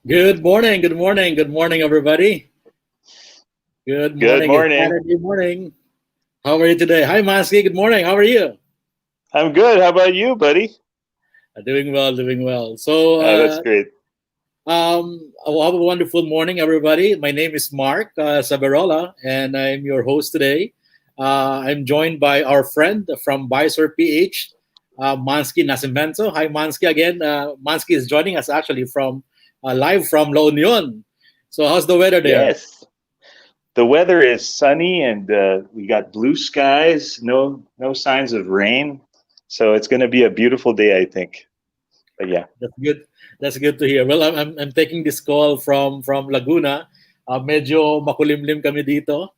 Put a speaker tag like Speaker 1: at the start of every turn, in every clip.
Speaker 1: Good morning, good morning, good morning, everybody. Good
Speaker 2: Good
Speaker 1: morning. It's
Speaker 2: morning.
Speaker 1: Saturday morning. How are you today? Hi, Mansky. Good morning. How are you?
Speaker 2: I'm good. How about you, buddy?
Speaker 1: Doing well, doing well. So,
Speaker 2: That's great.
Speaker 1: have a wonderful morning, everybody. My name is Mark Saberola, and I'm your host today. I'm joined by our friend from Visor.ph, Mansky Nascimento. Hi, Mansky again. Mansky is joining us actually from live from La Union. So, how's the weather there?
Speaker 2: Yes, the weather is sunny and we got blue skies. No signs of rain, so it's going to be a beautiful day, I think. But yeah,
Speaker 1: That's good. That's good to hear. Well, I'm taking this call from Laguna. Medyo makulimlim kami dito.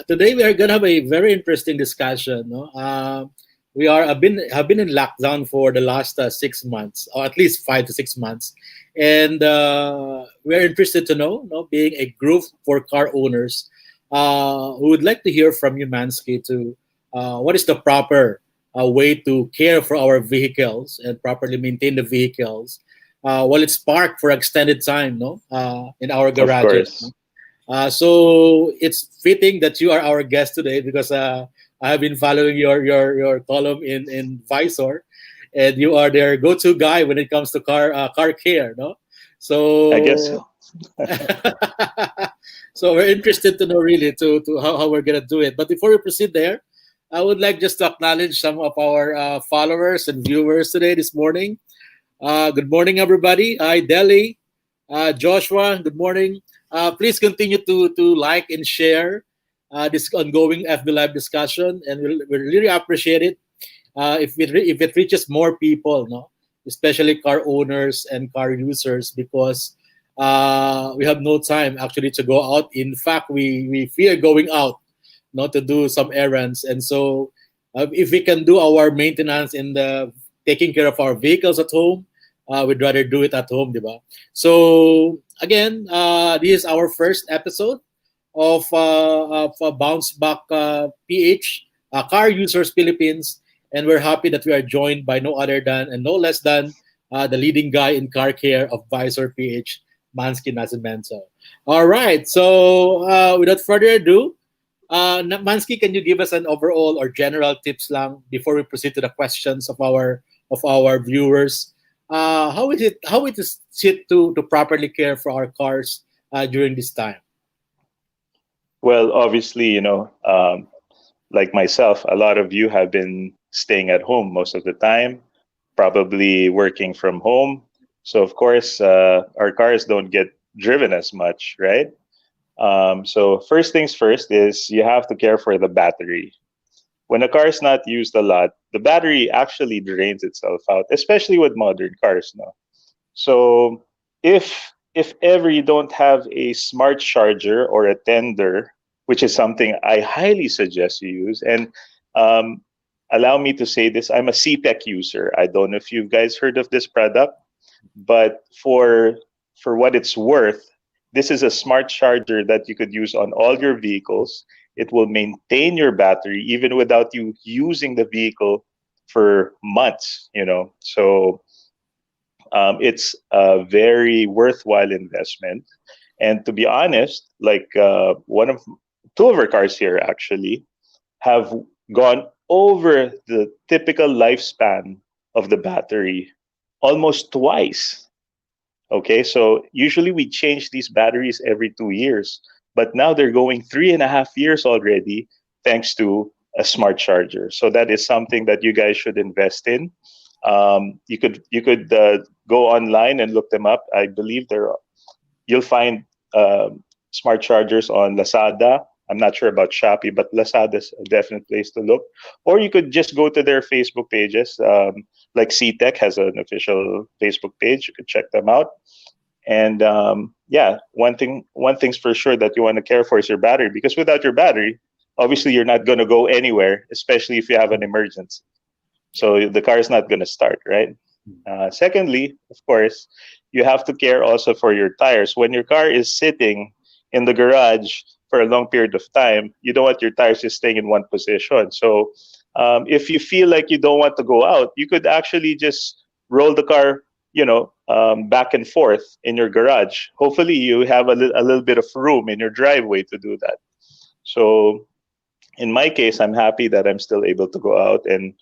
Speaker 1: Today we are gonna have a very interesting discussion. No? We are have been in lockdown for the last 6 months, or at least 5 to 6 months, and we're interested to know, no, being a group for car owners, who would like to hear from you, Mansky, to what is the proper way to care for our vehicles and properly maintain the vehicles while it's parked for extended time, no, in our
Speaker 2: of
Speaker 1: garages. No?
Speaker 2: course.
Speaker 1: So it's fitting that you are our guest today because I have been following your column in Visor, and you are their go-to guy when it comes to car care, no?
Speaker 2: I guess
Speaker 1: So
Speaker 2: so.
Speaker 1: so we're interested to know really to how we're gonna do it. But before we proceed there, I would like just to acknowledge some of our followers and viewers today this morning. Good morning, everybody. Hi, Delhi. Joshua, good morning. Please continue to like and share this ongoing FB Live discussion, and we'll really appreciate it if it reaches more people, no, especially car owners and car users, because we have no time actually to go out. In fact, we fear going out, not to do some errands, and so if we can do our maintenance in the taking care of our vehicles at home, we'd rather do it at home, diba? So again, this is our first episode of Bounce Back PH, Car Users Philippines, and we're happy that we are joined by no other than and no less than the leading guy in car care of Visor PH, Mansky Nascimento. All right, so without further ado, Mansky, can you give us an overall or general tips lang before we proceed to the questions of our viewers? How it is it to properly care for our cars during this time?
Speaker 2: Well, obviously, like myself, a lot of you have been staying at home most of the time, probably working from home. So, of course, our cars don't get driven as much, right? So, first things first is you have to care for the battery. When a car is not used a lot, the battery actually drains itself out, especially with modern cars now. So, if ever you don't have a smart charger or a tender, which is something I highly suggest you use, and um, allow me to say this. I'm a CTEC user. I don't know if you guys heard of this product, but for what it's worth, this is a smart charger that you could use on all your vehicles. It will maintain your battery even without you using the vehicle for months. So it's a very worthwhile investment. And to be honest, like two of our cars here actually have gone over the typical lifespan of the battery almost twice. Okay, so usually we change these batteries every 2 years, but now they're going 3.5 years already, thanks to a smart charger. So that is something that you guys should invest in. You could go online and look them up. I believe you'll find smart chargers on Lazada. I'm not sure about Shopee, but Lazada is a definite place to look. Or you could just go to their Facebook pages. Like CTEC has an official Facebook page. You could check them out. And yeah, one thing's for sure that you want to care for is your battery, because without your battery, obviously you're not going to go anywhere, especially if you have an emergency. So the car is not going to start, right? Secondly, of course, you have to care also for your tires. When your car is sitting in the garage for a long period of time, you don't want your tires just staying in one position. So if you feel like you don't want to go out, you could actually just roll the car, back and forth in your garage. Hopefully, you have a little bit of room in your driveway to do that. So in my case, I'm happy that I'm still able to go out, and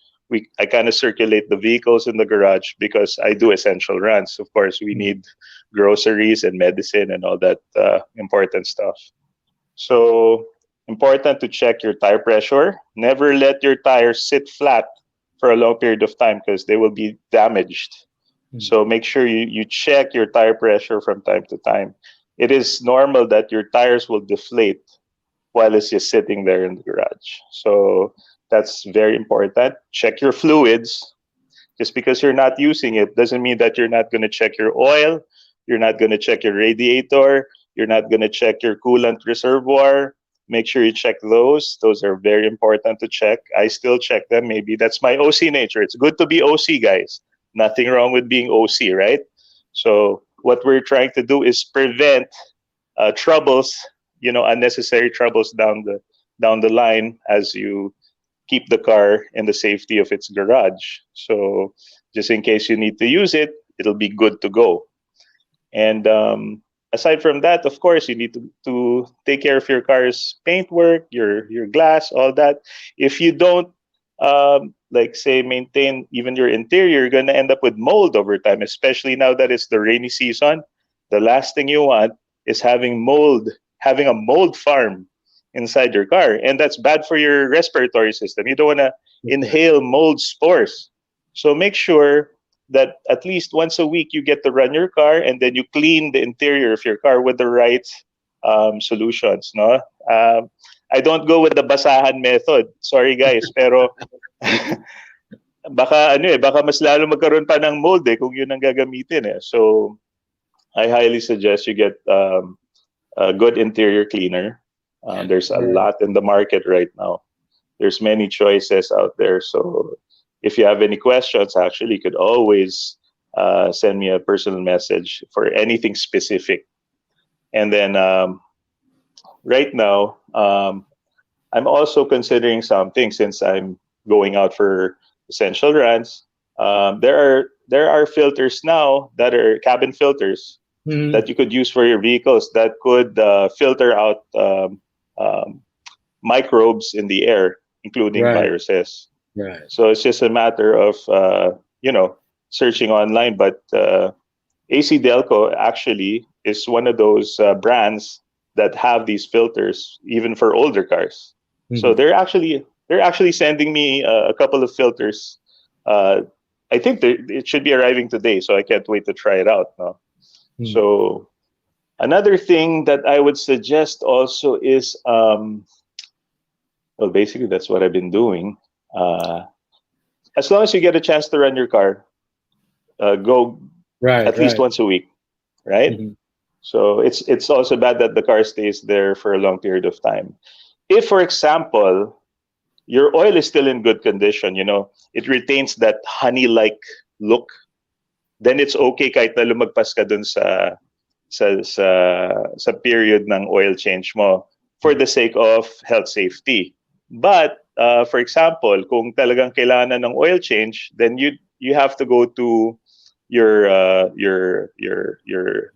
Speaker 2: I kind of circulate the vehicles in the garage because I do essential runs. Of course, we need groceries and medicine and all that important stuff. So important to check your tire pressure. Never let your tires sit flat for a long period of time because they will be damaged. So make sure you check your tire pressure from time to time. It is normal that your tires will deflate while it's just sitting there in the garage. So that's very important. Check your fluids. Just because you're not using it doesn't mean that you're not going to check your oil, you're not going to check your radiator, you're not going to check your coolant reservoir. Make sure you check those. Those are very important to check. I still check them. Maybe that's my OC nature. It's good to be OC, guys. Nothing wrong with being OC, right? So what we're trying to do is prevent troubles, unnecessary troubles down the line as you keep the car in the safety of its garage. So just in case you need to use it, it'll be good to go. And aside from that, of course, you need to take care of your car's paintwork, your glass, all that. If you don't, like say, maintain even your interior, you're going to end up with mold over time, especially now that it's the rainy season. The last thing you want is having a mold farm inside your car, and that's bad for your respiratory system. You don't want to inhale mold spores. So make sure that at least once a week you get to run your car, and then you clean the interior of your car with the right solutions. No, I don't go with the basahan method. Sorry guys, pero baka mas lalo magkaroon pa ng mold kung yun ang gagamitin So I highly suggest you get a good interior cleaner. There's a lot in the market right now. There's many choices out there. So if you have any questions, actually, you could always send me a personal message for anything specific. And then right now, I'm also considering something since I'm going out for essential runs. There are filters now that are cabin filters that you could use for your vehicles that could filter out microbes in the air, including viruses.
Speaker 1: Right.
Speaker 2: So it's just a matter of searching online. But AC Delco actually is one of those brands that have these filters even for older cars. So they're actually sending me a couple of filters. I think it should be arriving today, so I can't wait to try it out. No? So another thing that I would suggest also is, well, basically that's what I've been doing. As long as you get a chance to run your car, go at least once a week, right? So it's also bad that the car stays there for a long period of time. If, for example, your oil is still in good condition, it retains that honey-like look, then it's okay kahit na lumagpas ka dun sa period ng oil change mo for the sake of health safety. But for example, kung talagang kailangan ng oil change, then you have to go to your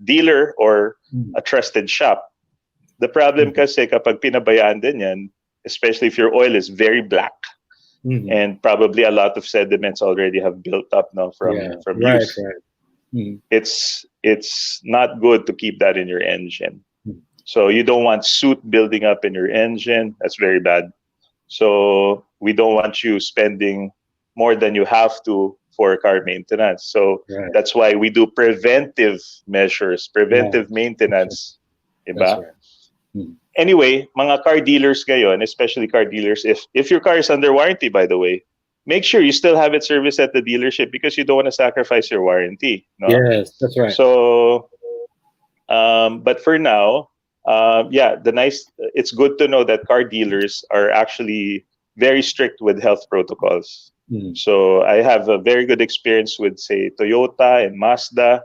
Speaker 2: dealer or a trusted shop. The problem kasi kapag pinabayaan din yan, especially if your oil is very black, and probably a lot of sediments already have built up now from
Speaker 1: right,
Speaker 2: use.
Speaker 1: right.
Speaker 2: It's not good to keep that in your engine. So you don't want soot building up in your engine. That's very bad. So we don't want you spending more than you have to for car maintenance. So that's why we do preventive measures, preventive maintenance.
Speaker 1: That's
Speaker 2: Diba?
Speaker 1: right.
Speaker 2: Anyway, mga car dealers ngayon, especially car dealers, if your car is under warranty, by the way, make sure you still have it serviced at the dealership because you don't want to sacrifice your warranty. No?
Speaker 1: Yes, that's right.
Speaker 2: So, but for now, it's good to know that car dealers are actually very strict with health protocols. So I have a very good experience with, say, Toyota and Mazda.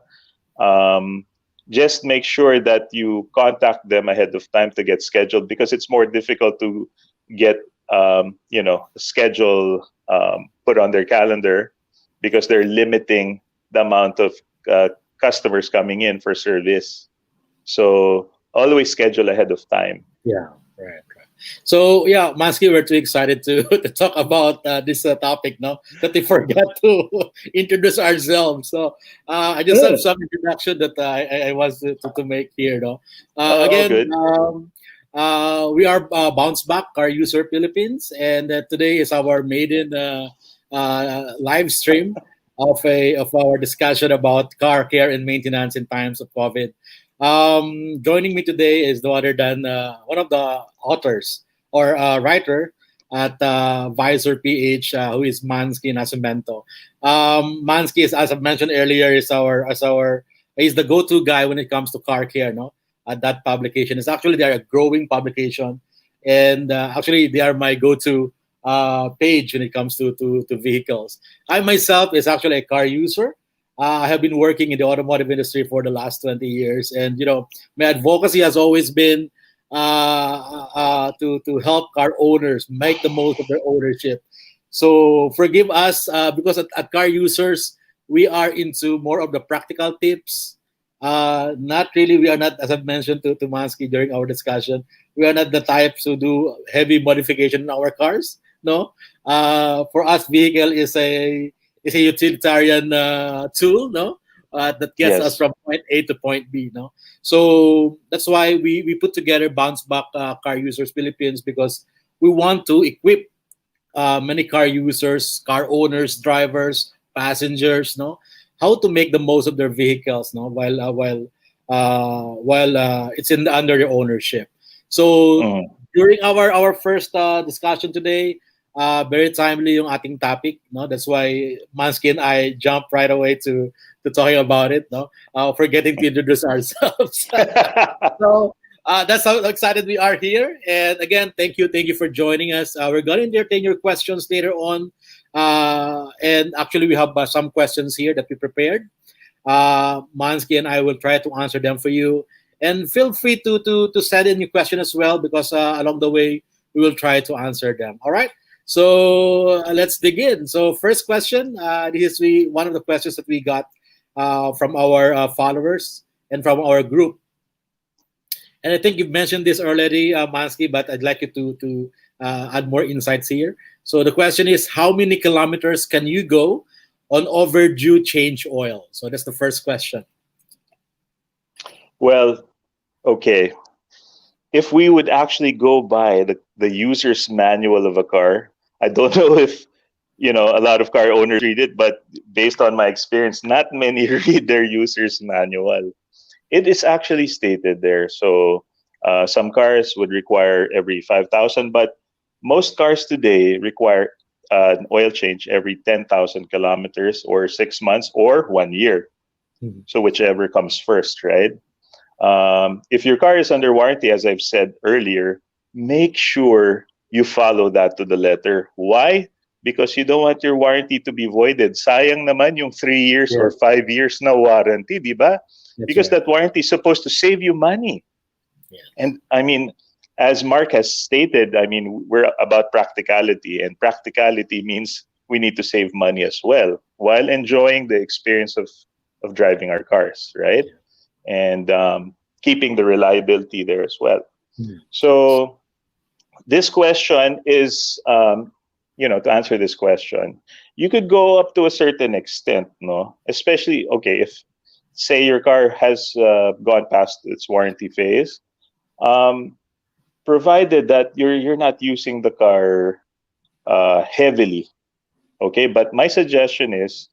Speaker 2: Just make sure that you contact them ahead of time to get scheduled, because it's more difficult to get a schedule put on their calendar, because they're limiting the amount of customers coming in for service. So always schedule ahead of time.
Speaker 1: Yeah, right. So yeah, Mansky, we're too excited to talk about this topic now that we forgot to introduce ourselves. So I just have some introduction that I was to make here. No, again,
Speaker 2: good.
Speaker 1: We are Bounce Back Car User Philippines, and today is our maiden live stream of our discussion about car care and maintenance in times of COVID. Joining me today is no other than one of the authors or writer at Visor.ph, who is Mansky Nascimento. Mansky, is, as I mentioned earlier, he's the go-to guy when it comes to car care. No, at that publication, it's actually they're a growing publication, and actually they are my go-to page when it comes to vehicles. I myself is actually a car user. I have been working in the automotive industry for the last 20 years, and my advocacy has always been to help car owners make the most of their ownership. So forgive us because at car users we are into more of the practical tips. Not really, we are not, as I've mentioned to Mansky during our discussion, we are not the types who do heavy modification in our cars. No, for us, vehicle is a utilitarian tool, no, that gets us from point A to point B, no. So that's why we put together Bounce Back Car Users Philippines, because we want to equip many car users, car owners, drivers, passengers, no, how to make the most of their vehicles, no, while it's under their ownership. So during our first discussion today, very timely yung ating topic, no? That's why Mansky and I jumped right away to talking about it, no? Forgetting to introduce ourselves. So that's how excited we are here. And again, thank you for joining us. We're going to entertain your questions later on. And actually, we have some questions here that we prepared. Mansky and I will try to answer them for you. And feel free to send in your question as well, because along the way, we will try to answer them. All right? So let's dig in. So first question, this is one of the questions that we got from our followers and from our group. And I think you've mentioned this already, Mansky, but I'd like you to add more insights here. So the question is, how many kilometers can you go on overdue change oil? So that's the first question.
Speaker 2: Well, okay. If we would actually go by the user's manual of a car, I don't know if a lot of car owners read it, but based on my experience, not many read their user's manual. It is actually stated there. So some cars would require every 5,000, but most cars today require an oil change every 10,000 kilometers, or 6 months, or 1 year. So whichever comes first, right? If your car is under warranty, as I've said earlier, make sure you follow that to the letter. Why? Because you don't want your warranty to be voided. Sayang naman yung 3 years
Speaker 1: Yeah,
Speaker 2: or 5 years na warranty, di ba?
Speaker 1: that's
Speaker 2: Because
Speaker 1: right.
Speaker 2: that warranty is supposed to save you money.
Speaker 1: Yeah.
Speaker 2: And I mean, as Mark has stated, I mean, we're about practicality, and practicality means we need to save money as well while enjoying the experience of driving our cars, right?
Speaker 1: Yeah.
Speaker 2: And keeping the reliability there as well.
Speaker 1: Mm.
Speaker 2: So this question is, to answer this question, you could go up to a certain extent, no? Especially, okay, if say your car has gone past its warranty phase, um, provided that you're not using the car heavily, okay. But my suggestion is,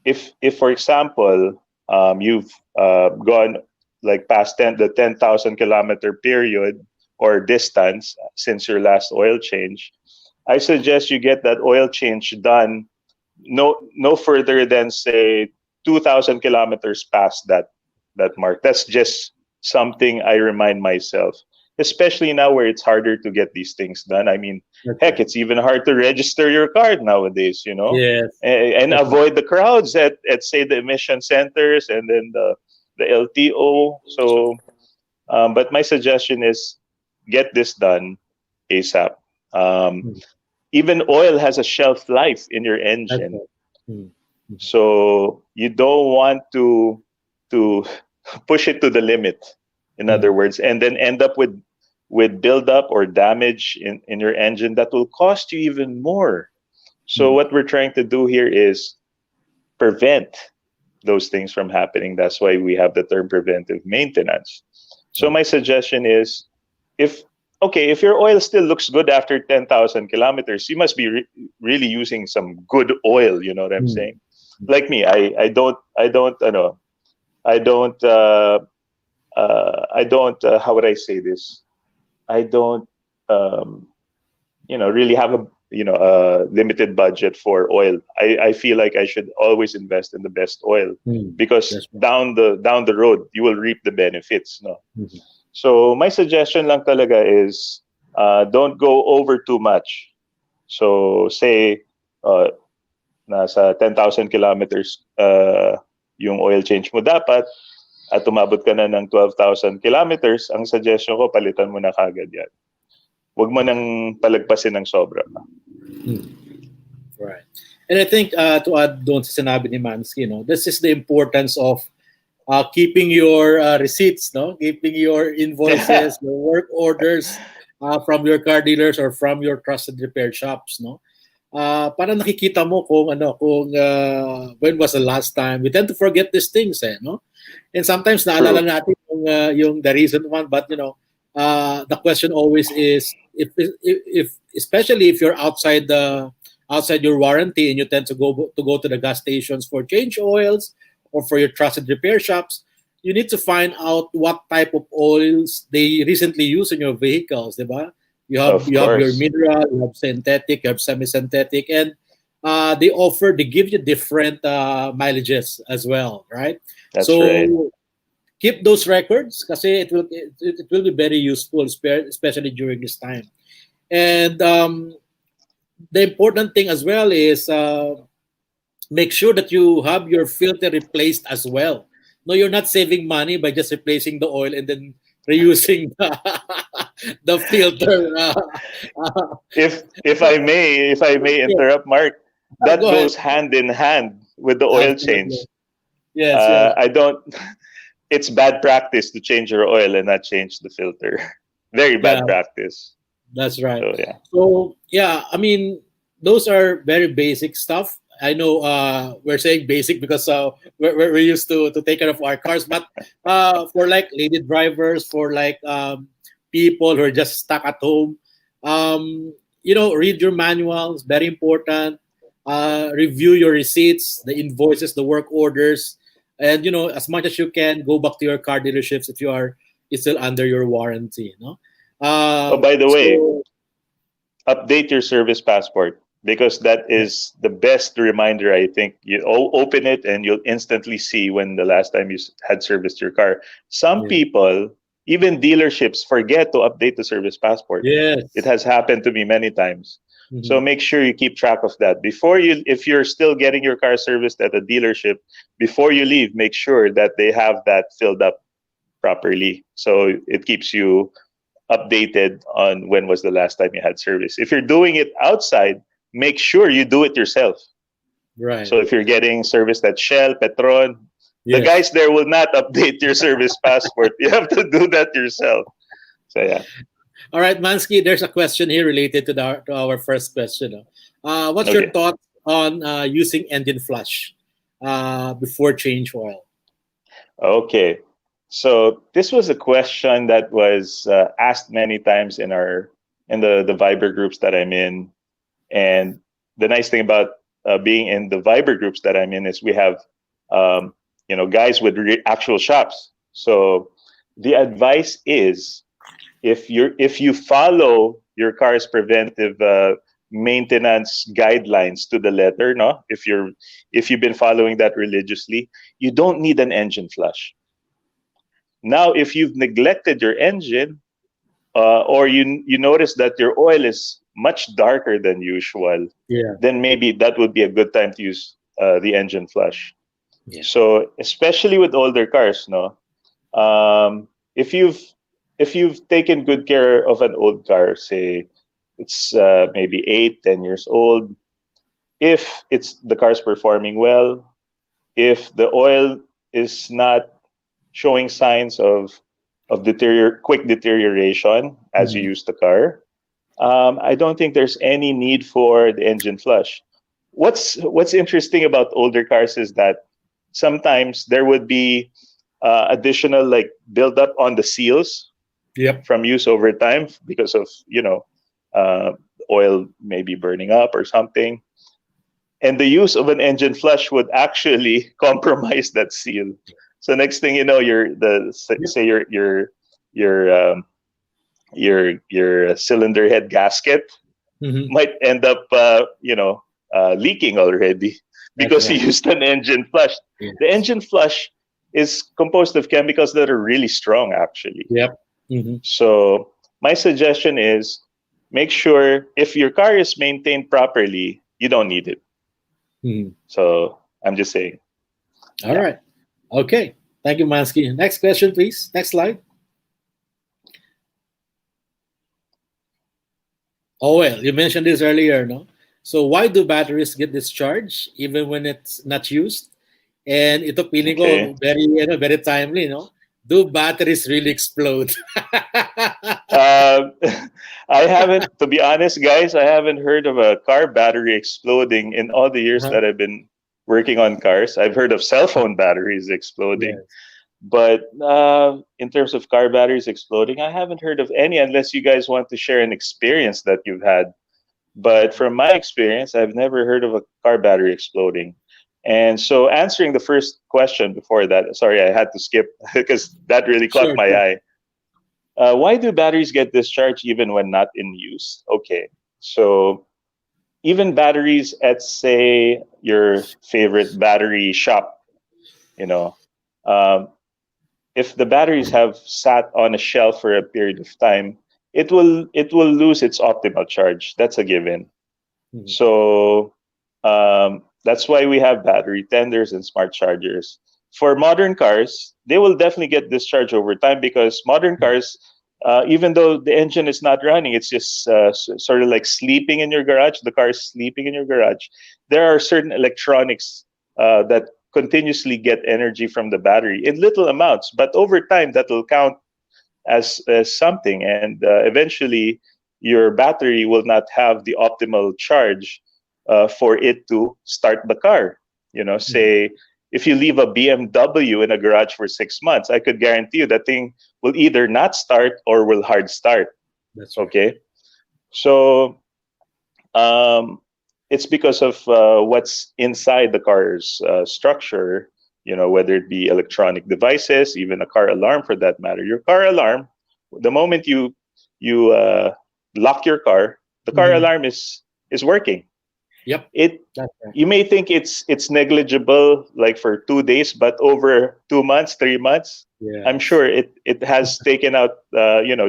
Speaker 2: if for example, you've gone like past 10,000 kilometer period or distance since your last oil change, I suggest you get that oil change done no further than say 2,000 kilometers past that mark. That's just something I remind myself, especially now where it's harder to get these things done. I mean,
Speaker 1: That's
Speaker 2: heck,
Speaker 1: right.
Speaker 2: it's even hard to register your card nowadays,
Speaker 1: Yes,
Speaker 2: and
Speaker 1: that's right.
Speaker 2: avoid the crowds at say the emission centers and then the LTO. So, but my suggestion is get this done ASAP. Um,
Speaker 1: Mm.
Speaker 2: Even oil has a shelf life in your
Speaker 1: That's
Speaker 2: engine,
Speaker 1: right. Mm. Mm.
Speaker 2: so you don't want to push it to the limit, in other
Speaker 1: Mm.
Speaker 2: words, and then end up with buildup or damage in your engine that will cost you even more. So
Speaker 1: Mm.
Speaker 2: what we're trying to do here is prevent those things from happening. That's why we have the term preventive maintenance. So
Speaker 1: Oh.
Speaker 2: my suggestion is, if if your oil still looks good after 10,000 kilometers, you must be really using some good oil. You know what I'm
Speaker 1: Mm.
Speaker 2: saying? Like me, I don't. How would I say this? I don't. Um, really have a limited budget for oil. I feel like I should always invest in the best oil,
Speaker 1: Mm.
Speaker 2: because
Speaker 1: That's right.
Speaker 2: down the road you will reap the benefits, no.
Speaker 1: Mhm.
Speaker 2: So my suggestion lang talaga is, don't go over too much. So say uh, nasa 10,000 kilometers yung oil change mo dapat, at umabot ka na ng 12,000 kilometers, ang suggestion ko, palitan mo na kagad yan. Huwag mo
Speaker 1: Right.
Speaker 2: nang palagpasin ng sobra pa.
Speaker 1: Mm. Right. And I think to add doon sa sinabi ni Mansky, this is the importance of keeping your receipts, no? Keeping your
Speaker 2: Yeah,
Speaker 1: invoices, your work orders from your car dealers or from your trusted repair shops, no? Para nakikita mo kung when was the last time. We tend to forget these things, no? And sometimes naalala
Speaker 2: true.
Speaker 1: natin yung the recent one, but the question always is if especially if you're outside your warranty and you tend to go to the gas stations for change oils or for your trusted repair shops, you need to find out what type of oils they recently use in your vehicles, diba? You have
Speaker 2: Of
Speaker 1: you have your
Speaker 2: course.
Speaker 1: mineral, you have synthetic, you have semi-synthetic, and they give you different mileages as well, right?
Speaker 2: That's right.
Speaker 1: So keep those records kasi it will be very useful, especially during this time. And the important thing as well is make sure that you have your filter replaced as well. No, you're not saving money by just replacing the oil and then reusing the filter.
Speaker 2: If I may
Speaker 1: Yeah.
Speaker 2: interrupt, Mark, that
Speaker 1: Go ahead.
Speaker 2: goes hand in hand with the oil
Speaker 1: Absolutely.
Speaker 2: change.
Speaker 1: Yes, yes.
Speaker 2: I don't. It's bad practice to change your oil and not change the filter. Very
Speaker 1: Yeah,
Speaker 2: bad practice.
Speaker 1: that's right.
Speaker 2: So yeah.
Speaker 1: So yeah, I mean, those are very basic stuff. I know we're saying basic because we're used to take care of our cars, but for like lady drivers, for like people who are just stuck at home, read your manuals. Very important. Review your receipts, the invoices, the work orders, and as much as you can, go back to your car dealerships if you are it's still under your warranty. No.
Speaker 2: Oh, by the way,
Speaker 1: So
Speaker 2: update your service passport, because that
Speaker 1: yeah,
Speaker 2: is the best reminder. I think you open it and you'll instantly see when the last time you had serviced your car. Some
Speaker 1: yeah,
Speaker 2: people Even dealerships forget to update the service passport. It
Speaker 1: Yes.
Speaker 2: has happened to me many times. So
Speaker 1: Mhm.
Speaker 2: make sure you keep track of that before you. If you're still getting your car serviced at a dealership, before you leave, make sure that they have that filled up properly. So it keeps you updated on when was the last time you had service. If you're doing it outside, make sure you do it yourself.
Speaker 1: Right.
Speaker 2: So if you're getting service at Shell, Petron, the
Speaker 1: Yes.
Speaker 2: guys there will not update your service passport. You have to do that yourself. So yeah.
Speaker 1: All right, Mansky, there's a question here related to our first question. What's your
Speaker 2: Okay.
Speaker 1: thoughts on using engine flush before change oil?
Speaker 2: Okay. So this was a question that was asked many times in the Viber groups that I'm in. And the nice thing about being in the Viber groups that I'm in is we have um, guys with actual shops. So the advice is, if you follow your car's preventive maintenance guidelines to the letter, no, if you've been following that religiously, you don't need an engine flush. Now if you've neglected your engine, or you notice that your oil is much darker than usual,
Speaker 1: Yeah.
Speaker 2: then maybe that would be a good time to use the engine flush.
Speaker 1: Yeah.
Speaker 2: So especially with older cars, no, um, if you've taken good care of an old car, say it's maybe 8, 10 years old, if it's the car's performing well, if the oil is not showing signs of quick deterioration as you
Speaker 1: Mhm.
Speaker 2: use the car, I don't think there's any need for the engine flush. What's interesting about older cars is that sometimes there would be additional like buildup on the seals
Speaker 1: Yep.
Speaker 2: from use over time because of uh, oil maybe burning up or something, and the use of an engine flush would actually compromise that seal. So next thing you know,
Speaker 1: Yep.
Speaker 2: say your your cylinder head gasket
Speaker 1: Hmm.
Speaker 2: might end up leaking already
Speaker 1: That's
Speaker 2: because you
Speaker 1: right.
Speaker 2: used an engine flush. The
Speaker 1: Yes.
Speaker 2: engine flush is composed of chemicals that are really strong, actually.
Speaker 1: Yep. Hmm.
Speaker 2: So my suggestion is, make sure if your car is maintained properly, you don't need it.
Speaker 1: Hmm.
Speaker 2: So I'm just saying,
Speaker 1: All
Speaker 2: yeah.
Speaker 1: right. Okay. Thank you, Mansky. Next question, please. Next slide. Oh, well, you mentioned this earlier, no? So why do batteries get discharged even when it's not used? And ito feeling
Speaker 2: Okay.
Speaker 1: ko very timely, no? Do batteries really explode?
Speaker 2: Uh, I haven't, to be honest, guys, I haven't heard of a car battery exploding in all the years
Speaker 1: Uh-huh.
Speaker 2: that I've been working on cars. I've heard of cell phone batteries exploding,
Speaker 1: Yes.
Speaker 2: but in terms of car batteries exploding, I haven't heard of any unless you guys want to share an experience that you've had. But from my experience, I've never heard of a car battery exploding. And so, answering the first question before that, sorry, I had to skip because that really caught
Speaker 1: Sure,
Speaker 2: my
Speaker 1: sure.
Speaker 2: eye. Why do batteries get discharged even when not in use? Okay, so even batteries at, say, your favorite battery shop, you know, um, if the batteries have sat on a shelf for a period of time, it will lose its optimal charge. That's a given.
Speaker 1: Mhm.
Speaker 2: So that's why we have battery tenders and smart chargers. For modern cars, they will definitely get discharged over time because modern cars, even though the engine is not running, it's just sort of like sleeping in your garage. The car is sleeping in your garage. There are certain electronics that continuously get energy from the battery in little amounts, but over time that will count as something, and eventually your battery will not have the optimal charge for it to start the car.
Speaker 1: Mhm.
Speaker 2: Say if you leave a BMW in a garage for 6 months, I could guarantee you that thing will either not start or will hard start.
Speaker 1: That's right.
Speaker 2: Okay, so um, it's because of what's inside the car's structure. Whether it be electronic devices, even a car alarm for that matter. Your car alarm, the moment you lock your car, the car
Speaker 1: Mhm.
Speaker 2: alarm is working.
Speaker 1: Yep.
Speaker 2: It
Speaker 1: That's right.
Speaker 2: You may think it's negligible, like for 2 days, but over 2 months, 3 months, I'm
Speaker 1: Yes.
Speaker 2: sure it has taken out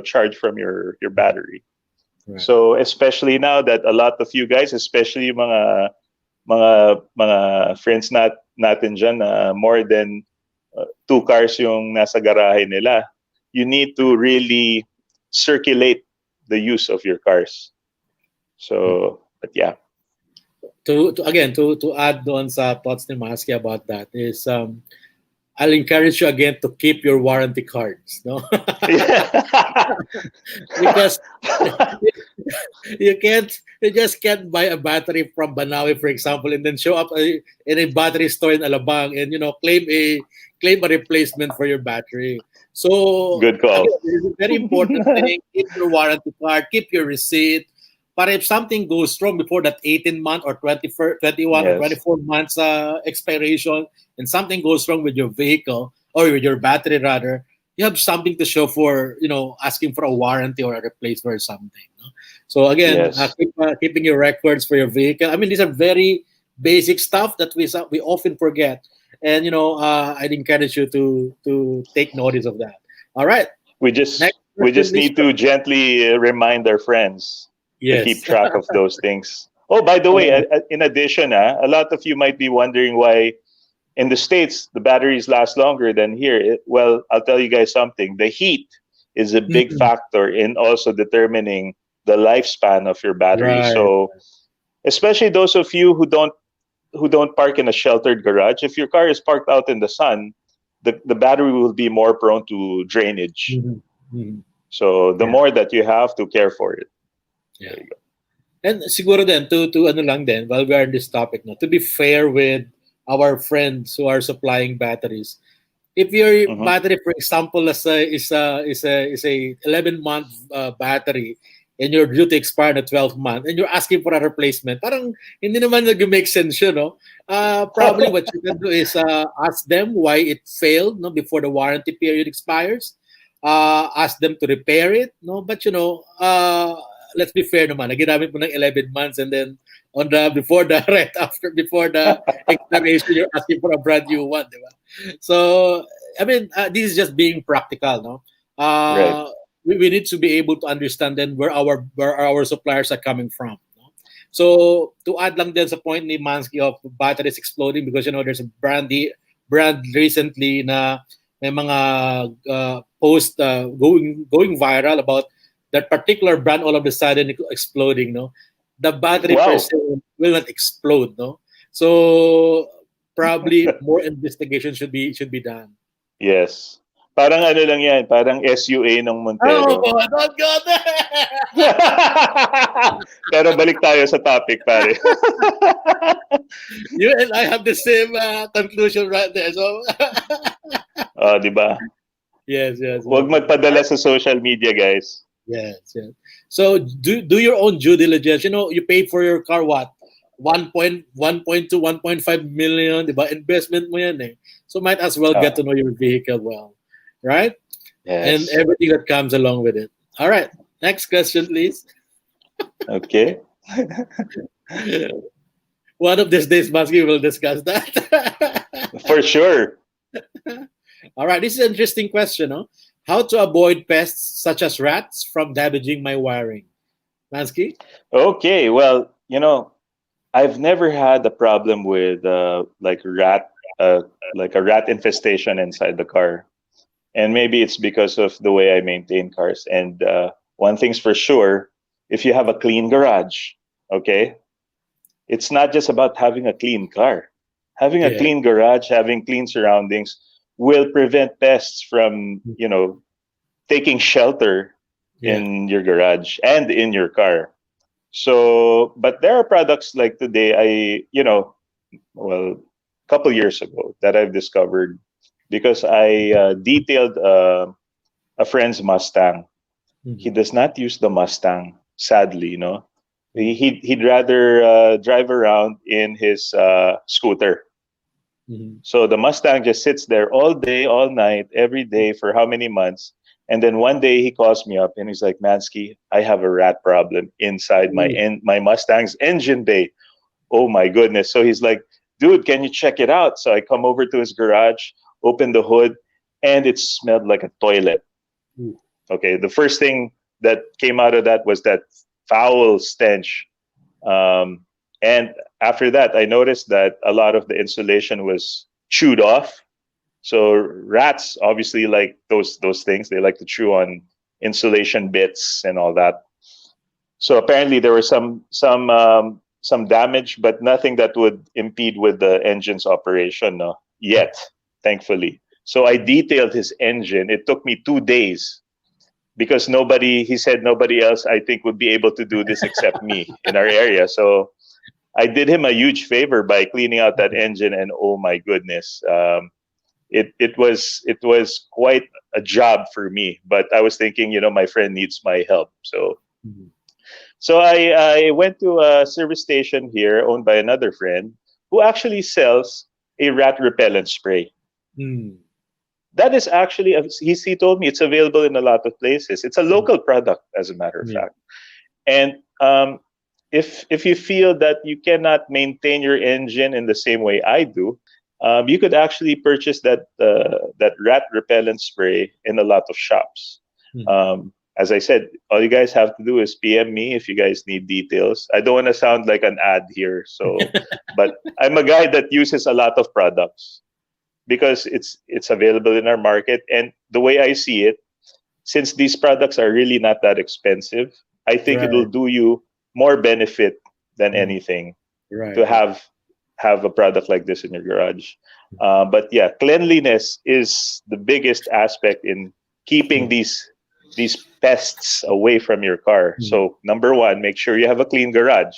Speaker 2: charge from your battery.
Speaker 1: Right.
Speaker 2: So especially now that a lot of you guys, especially yung mga friends natin dyan na more than two cars yung nasa garahe nila, you need to really circulate the use of your cars. So, but yeah.
Speaker 1: To again to add on sa thoughts ni Maski about that is I'll encourage you again to keep your warranty cards, no? Because you just can't buy a battery from Banawi, for example, and then show up in a battery store in Alabang and claim a replacement for your battery. So
Speaker 2: Good call.
Speaker 1: again, it's a very important thing. Keep your warranty card, keep your receipt. But if something goes wrong before that 18-month or 21 or
Speaker 2: Yes.
Speaker 1: 24 months expiration, and something goes wrong with your vehicle or with your battery rather, you have something to show for asking for a warranty or a replacement or something. No? So again,
Speaker 2: Yes.
Speaker 1: keeping your records for your vehicle. I mean, these are very basic stuff that we often forget, and I'd encourage you to take notice of that. All right,
Speaker 2: We just
Speaker 1: next
Speaker 2: we
Speaker 1: question,
Speaker 2: just
Speaker 1: please.
Speaker 2: need to gently remind our friends to keep
Speaker 1: Yes.
Speaker 2: track of those things. Oh, by the way,
Speaker 1: Oh,
Speaker 2: in addition, a lot of you might be wondering why in the States the batteries last longer than here. Well, I'll tell you guys something. The heat is a big
Speaker 1: mhm.
Speaker 2: factor in also determining the lifespan of your battery.
Speaker 1: Right.
Speaker 2: So, especially those of you who don't park in a sheltered garage, if your car is parked out in the sun, the battery will be more prone to drainage.
Speaker 1: Mhm. Mhm.
Speaker 2: So the
Speaker 1: Yeah.
Speaker 2: more that you have to care for it.
Speaker 1: Yeah.
Speaker 2: There you
Speaker 1: And siguro din to ano lang din while we are in this topic, no, to be fair with our friends who are supplying batteries. If your
Speaker 2: go.
Speaker 1: battery, for example, is a 11-month battery and you're due to expire in the 12th month and you're asking for a replacement, parang hindi naman nag-make sense yun, no? Probably what you can do is ask them why it failed, no, before the warranty period expires. Ask them to repair it, no? But let's be fair naman. Naginamit mo ng 11 months and then on the before the right after before the expiration, you're asking for a brand new one, di ba? So, I mean, this is just being practical, no?
Speaker 2: Right.
Speaker 1: We need to be able to understand then where our suppliers are coming from. No? So, to add lang din sa point ni Mansky of batteries exploding because there's a brand recently na may mga post going viral about that particular brand all of a sudden exploding, no? The battery per
Speaker 2: Wow.
Speaker 1: se will not explode, no? So probably more investigation should be done.
Speaker 2: Yes. Parang ano lang yan, parang SUA ng
Speaker 1: Oh,
Speaker 2: Montero.
Speaker 1: don't go there.
Speaker 2: Pero balik tayo sa topic, pare.
Speaker 1: You and I have the same conclusion right there. So
Speaker 2: Di ba?
Speaker 1: yes, yes,
Speaker 2: Huwag
Speaker 1: yes, yes.
Speaker 2: magpadala sa social media, guys.
Speaker 1: Yes, yes. So do your own due diligence. You paid for your car what? 1.2, 1.5 million, di ba? Investment mo yan eh. So might as well get
Speaker 2: Uh,
Speaker 1: to know your vehicle well, right? And
Speaker 2: yes.
Speaker 1: everything that comes along with it. All right. Next question, please.
Speaker 2: Okay.
Speaker 1: One of these days, Masky will discuss that.
Speaker 2: For sure.
Speaker 1: All right. This is an interesting question. Huh? How to avoid pests such as rats from damaging my wiring? Mansky?
Speaker 2: Okay. Well, I've never had a problem with like a rat infestation inside the car, and maybe it's because of the way I maintain cars. And one thing's for sure, if you have a clean garage, okay, it's not just about having a clean car. Having a
Speaker 1: Yeah.
Speaker 2: clean garage, having clean surroundings will prevent pests from, taking shelter
Speaker 1: Yeah.
Speaker 2: in your garage and in your car. So, but there are products like today, well, a couple years ago that I've discovered because I detailed a friend's Mustang. He
Speaker 1: Mhm.
Speaker 2: does not use the Mustang, sadly,
Speaker 1: Mhm.
Speaker 2: He'd rather drive around in his scooter.
Speaker 1: Mhm.
Speaker 2: So the Mustang just sits there all day, all night, every day for how many months? And then one day he calls me up and he's like, Mansky, I have a rat problem inside my
Speaker 1: Ooh.
Speaker 2: my Mustang's engine bay. oh my goodness. So he's like, dude, can you check it out? So I come over to his garage, open the hood, and it smelled like a toilet.
Speaker 1: Ooh.
Speaker 2: Okay, the first thing that came out of that was that foul stench. Um, and after that, I noticed that a lot of the insulation was chewed off. So rats obviously like those things. They like to chew on insulation bits and all that. So apparently there was some damage, but nothing that would impede with the engine's operation, no, yet, thankfully. So I detailed his engine. It took me 2 days because he said nobody else I think would be able to do this except me in our area. So I did him a huge favor by cleaning out that engine, and oh my goodness, it was quite a job for me. But I was thinking, my friend needs my help, so
Speaker 1: Mhm.
Speaker 2: I went to a service station here owned by another friend who actually sells a rat repellent spray.
Speaker 1: Mm.
Speaker 2: That is actually, he told me it's available in a lot of places. It's a
Speaker 1: Mm.
Speaker 2: local product, as a matter of
Speaker 1: Yeah.
Speaker 2: fact. And if you feel that you cannot maintain your engine in the same way I do, you could actually purchase that rat repellent spray in a lot of shops.
Speaker 1: Mhm.
Speaker 2: As I said, all you guys have to do is PM me if you guys need details. I don't want to sound like an ad here, but I'm a guy that uses a lot of products because it's available in our market. And the way I see it, since these products are really not that expensive, I think it'll
Speaker 1: Right.
Speaker 2: do you more benefit than
Speaker 1: Mhm.
Speaker 2: anything
Speaker 1: Right.
Speaker 2: to
Speaker 1: Right.
Speaker 2: have a product like this in your garage. But yeah, cleanliness is the biggest aspect in keeping
Speaker 1: Yeah.
Speaker 2: these pests away from your car.
Speaker 1: Mhm.
Speaker 2: So number one, make sure you have a clean garage.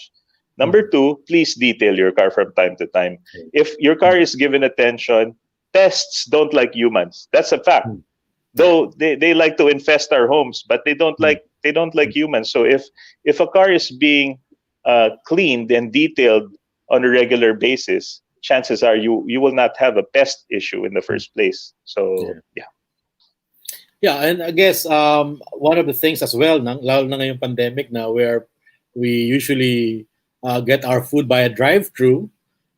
Speaker 2: Number
Speaker 1: Mhm.
Speaker 2: two, please detail your car from time to time. If your car
Speaker 1: Mhm.
Speaker 2: is given attention, pests don't like humans. That's a fact.
Speaker 1: Mhm. Yeah.
Speaker 2: Though they like to infest our homes, but
Speaker 1: Mhm.
Speaker 2: they don't like humans. So if a car is being cleaned and detailed on a regular basis, chances are you will not have a pest issue in the
Speaker 1: Mhm.
Speaker 2: first place. So
Speaker 1: Yeah.
Speaker 2: yeah.
Speaker 1: Yeah, and I guess one of the things as well, lalo na ngayong pandemic na where we usually get our food by a drive-through,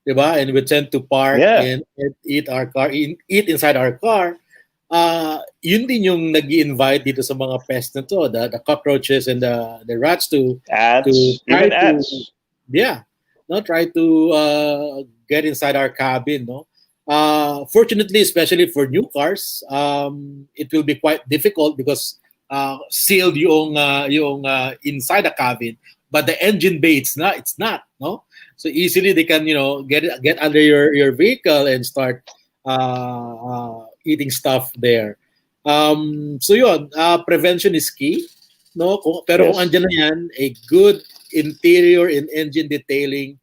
Speaker 1: diba? And we tend to park
Speaker 2: Yeah.
Speaker 1: and eat inside our car. Yun din yung nag-invite dito sa mga pests na to, the cockroaches and the rats to
Speaker 2: Ants,
Speaker 1: try
Speaker 2: even
Speaker 1: to,
Speaker 2: ants.
Speaker 1: yeah, no, try to get inside our cabin, no. Fortunately, especially for new cars, it will be quite difficult because sealed yung inside the cabin, but the engine bay it's not, no. So easily they can get under your vehicle and start eating stuff there. So yun, prevention is key, no. Pero kung
Speaker 2: Yes.
Speaker 1: andyan na yan, a good interior and engine detailing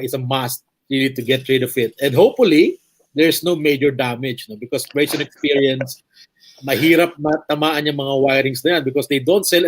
Speaker 1: is a must. You need to get rid of it, and hopefully there's no major damage, no, because based on experience, mahirap matamaan yung mga wirings na yan because they don't sell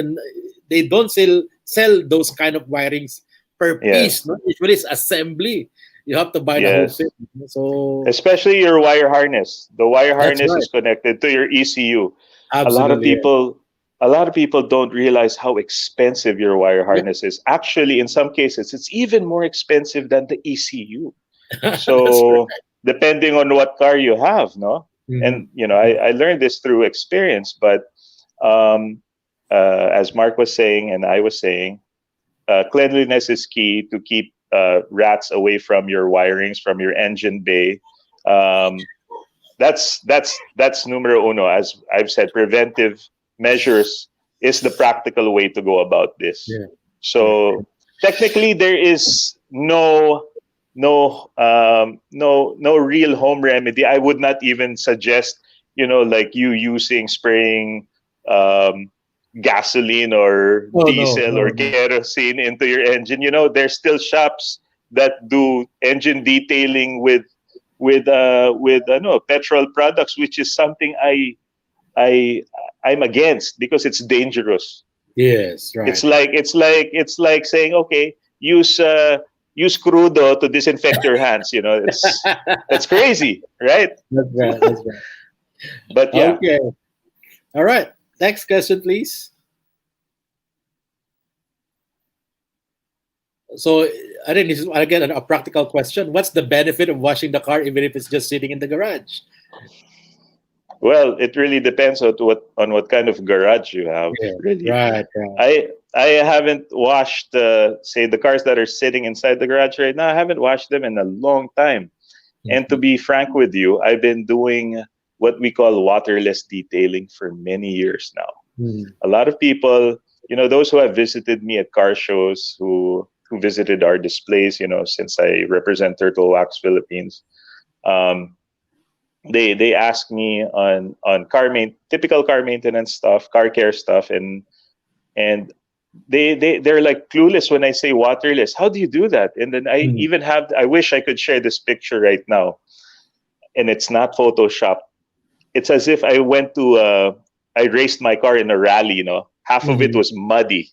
Speaker 1: those kind of wirings per piece,
Speaker 2: Yes.
Speaker 1: no. Usually it's assembly. You have to buy the whole
Speaker 2: Yes.
Speaker 1: thing. So
Speaker 2: Especially your wire harness. The wire
Speaker 1: that's
Speaker 2: harness
Speaker 1: right.
Speaker 2: is connected to your ECU. A lot of
Speaker 1: Absolutely. Yeah.
Speaker 2: people a lot of people don't realize how expensive your wire
Speaker 1: Yeah.
Speaker 2: harness is. Actually, in some cases, it's even more expensive than the ECU.
Speaker 1: That's
Speaker 2: So
Speaker 1: right.
Speaker 2: depending on what car you have, no?
Speaker 1: Mm-hmm.
Speaker 2: And I learned this through experience, but um, as Mark was saying and I was saying, cleanliness is key to keep rats away from your wirings, from your engine bay. Um, that's numero uno. As I've said, preventive measures is the practical way to go about this.
Speaker 1: Yeah. Yeah.
Speaker 2: So technically, there is no real home remedy. I would not even suggest like you using spraying um, gasoline or
Speaker 1: Oh no,
Speaker 2: diesel or
Speaker 1: no, no.
Speaker 2: kerosene into your engine. There's still shops that do engine detailing with no petrol products, which is something I I'm against because it's dangerous.
Speaker 1: Yes,
Speaker 2: It's
Speaker 1: right.
Speaker 2: like saying, okay, use crudo to disinfect your hands. That's crazy, right?
Speaker 1: That's right. That's right.
Speaker 2: But yeah,
Speaker 1: Okay. All right. Next question, please. So I think this is again a practical question. What's the benefit of washing the car even if it's just sitting in the garage?
Speaker 2: Well, it really depends on what kind of garage you have.
Speaker 1: Yeah,
Speaker 2: Really,
Speaker 1: right, right.
Speaker 2: I haven't washed say the cars that are sitting inside the garage right now. I haven't washed them in a long time. And to
Speaker 1: Mhm.
Speaker 2: be frank with you, I've been doing what we call waterless detailing for many years now.
Speaker 1: Mhm.
Speaker 2: A lot of people, those who have visited me at car shows, who visited our displays, since I represent Turtle Wax Philippines, um, they ask me on typical car maintenance stuff, car care stuff, and they're like clueless when I say waterless. How do you do that? And then
Speaker 1: Mhm.
Speaker 2: I wish I could share this picture right now, and it's not Photoshop. It's as if I raced my car in a rally. Half of it
Speaker 1: Mhm.
Speaker 2: was muddy,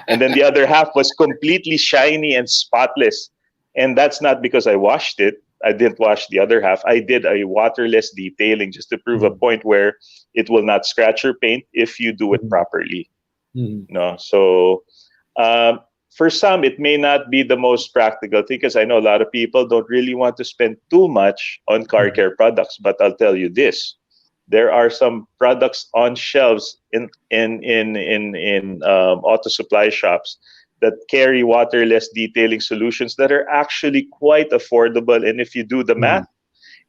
Speaker 2: and then the other half was completely shiny and spotless. And that's not because I washed it. I didn't wash the other half. I did a waterless detailing just to prove a
Speaker 1: Mhm.
Speaker 2: point where it will not scratch your paint if you do it
Speaker 1: Mhm.
Speaker 2: properly.
Speaker 1: Mhm.
Speaker 2: No, so um, for some, it may not be the most practical thing because I know a lot of people don't really want to spend too much on car
Speaker 1: Mhm.
Speaker 2: care products. But I'll tell you this: there are some products on shelves in auto supply shops that carry waterless detailing solutions that are actually quite affordable. And if you do the
Speaker 1: Mhm.
Speaker 2: math,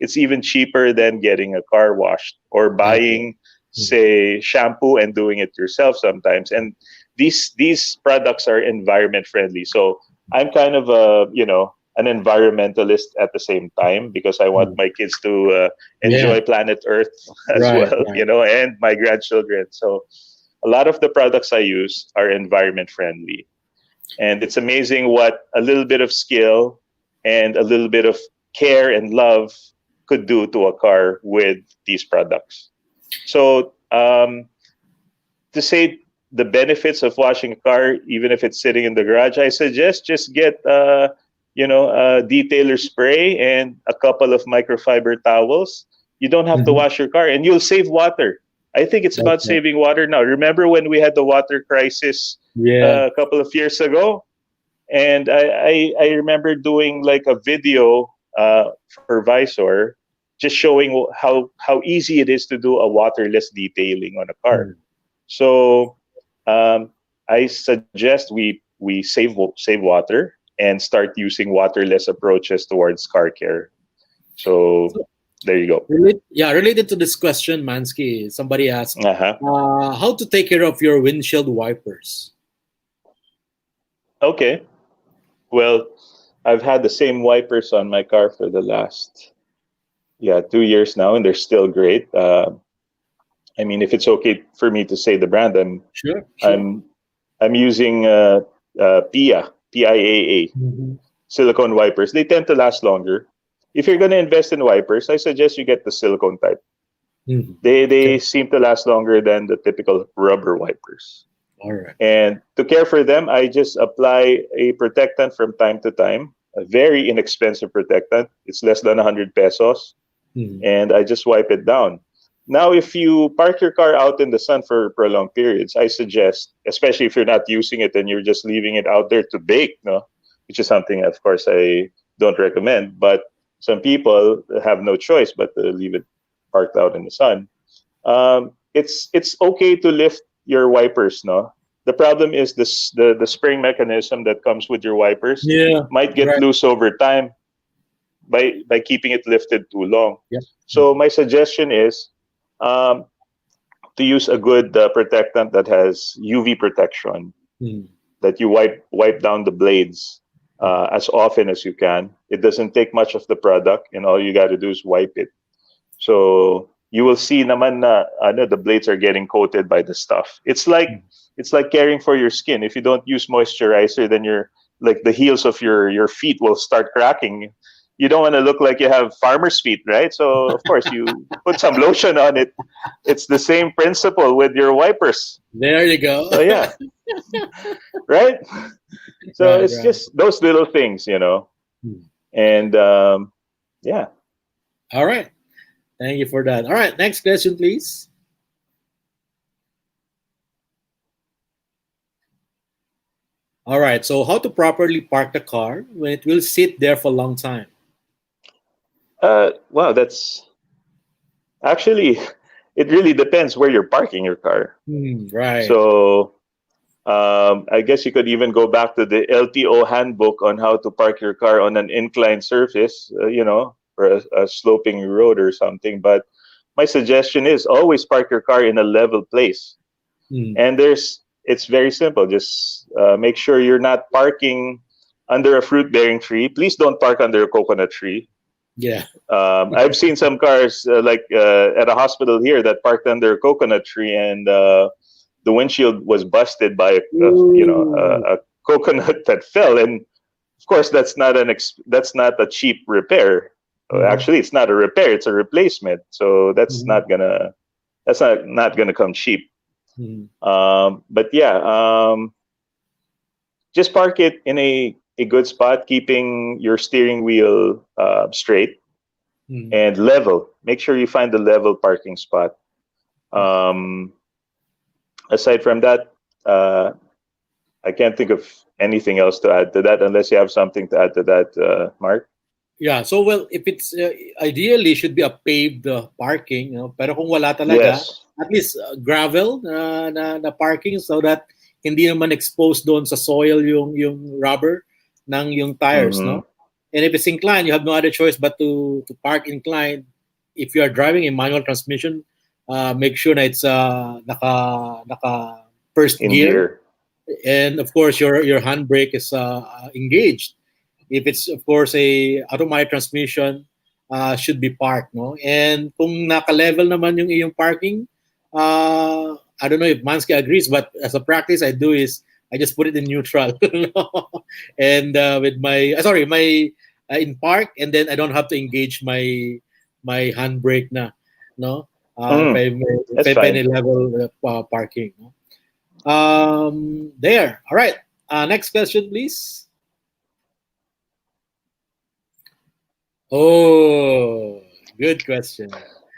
Speaker 2: it's even cheaper than getting a car washed or
Speaker 1: Okay.
Speaker 2: buying,
Speaker 1: Mhm.
Speaker 2: say, shampoo and doing it yourself sometimes. And these products are environment friendly. So I'm kind of an environmentalist at the same time because I want
Speaker 1: Mhm.
Speaker 2: my kids to
Speaker 1: Yeah.
Speaker 2: enjoy planet Earth as
Speaker 1: Right.
Speaker 2: well,
Speaker 1: Right.
Speaker 2: and my grandchildren. So a lot of the products I use are environment friendly. And it's amazing what a little bit of skill and a little bit of care and love could do to a car with these products. So, to say the benefits of washing a car, even if it's sitting in the garage, I suggest just get, a detailer spray and a couple of microfiber towels. You don't have to
Speaker 1: Mhm.
Speaker 2: wash your car and you'll save water. I think it's
Speaker 1: That's
Speaker 2: about
Speaker 1: right.
Speaker 2: saving water now. Remember when we had the water crisis
Speaker 1: Yeah.
Speaker 2: a couple of years ago? And I remember doing like a video for Visor, just showing how easy it is to do a waterless detailing on a car.
Speaker 1: Mhm.
Speaker 2: So I suggest we save water and start using waterless approaches towards car care. So
Speaker 1: So,
Speaker 2: there you go.
Speaker 1: related to this question, Mansky, somebody asked,
Speaker 2: Uh-huh.
Speaker 1: how to take care of your windshield wipers?
Speaker 2: Okay. Well, I've had the same wipers on my car for the last 2 years now, and they're still great. I mean, if it's okay for me to say the brand,
Speaker 1: Sure, sure.
Speaker 2: I'm I'm using PIAA
Speaker 1: Mhm.
Speaker 2: silicone wipers. They tend to last longer. If you're going to invest in wipers, I suggest you get the silicone type.
Speaker 1: Mhm.
Speaker 2: They
Speaker 1: Okay.
Speaker 2: seem to last longer than the typical rubber wipers.
Speaker 1: All right.
Speaker 2: And to care for them, I just apply a protectant from time to time, a very inexpensive protectant. It's less than 100 pesos,
Speaker 1: Mhm.
Speaker 2: and I just wipe it down. Now, if you park your car out in the sun for prolonged periods, I suggest, especially if you're not using it and you're just leaving it out there to bake, no, which is something, of course, I don't recommend. But some people have no choice but to leave it parked out in the sun. It's okay to lift your wipers, no. The problem is the spring mechanism that comes with your wipers
Speaker 1: Yeah.
Speaker 2: might get
Speaker 1: Right.
Speaker 2: loose over time by keeping it lifted too long.
Speaker 1: Yeah.
Speaker 2: So
Speaker 1: Mhm.
Speaker 2: my suggestion is um, to use a good protectant that has UV protection.
Speaker 1: Mhm.
Speaker 2: That you wipe down the blades
Speaker 1: Mhm.
Speaker 2: as often as you can. It doesn't take much of the product, and all you got to do is wipe it. So you will see naman na ano, the blades are getting coated by the stuff. It's like caring for your skin. If you don't use moisturizer, then your like the heels of your feet will start cracking. You don't want to look like you have farmer's feet, right? So of course you put some lotion on it. It's the same principle with your wipers.
Speaker 1: There you go.
Speaker 2: So yeah, right? So
Speaker 1: Right.
Speaker 2: it's
Speaker 1: Right.
Speaker 2: just those little things.
Speaker 1: Mhm.
Speaker 2: And yeah.
Speaker 1: All right. Thank you for that. All right. Next question, please. All right. So how to properly park the car when it will sit there for a long time?
Speaker 2: Wow, that's actually it really depends where you're parking your car.
Speaker 1: Right.
Speaker 2: So I guess you could even go back to the LTO handbook on how to park your car on an inclined surface, or a sloping road or something. But my suggestion is always park your car in a level place.
Speaker 1: Mm,
Speaker 2: And it's very simple. Just make sure you're not parking under a fruit bearing tree. Please don't park under a coconut tree.
Speaker 1: yeah.
Speaker 2: I've seen some cars at a hospital here that parked under a coconut tree, and the windshield was busted by
Speaker 1: Ooh.
Speaker 2: a coconut that fell. And of course, that's not a cheap repair.
Speaker 1: Mhm,
Speaker 2: Actually, it's not a repair; it's a replacement. So
Speaker 1: mhm,
Speaker 2: that's not gonna come cheap.
Speaker 1: mhm,
Speaker 2: But yeah, just park it in a good spot, keeping your steering wheel straight
Speaker 1: mhm.
Speaker 2: and level. Make sure you find the level parking spot. Um, Aside from that, uh, I can't think of anything else to add to that unless you have something to add to that, Mark.
Speaker 1: Yeah, so well, if it's ideally should be a paved parking, pero kung wala talaga,
Speaker 2: Yes.
Speaker 1: at least gravel na parking so that hindi naman exposed doon sa soil yung rubber ng yung tires,
Speaker 2: Mm-hmm.
Speaker 1: no? And if it's inclined, you have no other choice but to park inclined. If you are driving a manual transmission, make sure that it's naka first
Speaker 2: In
Speaker 1: gear,
Speaker 2: gear.
Speaker 1: and of course your handbrake is engaged. If it's of course a automatic transmission, should be parked, no? And kung naka-level naman yung iyong parking, I don't know if Mansky agrees, but as a practice I do is I just put it in neutral, no? And with my sorry my in park, and then I don't have to engage my handbrake na, no?
Speaker 2: Mm,
Speaker 1: If
Speaker 2: that's
Speaker 1: I
Speaker 2: fine.
Speaker 1: any level parking, no? There. All right. Next question, please. Oh, good question.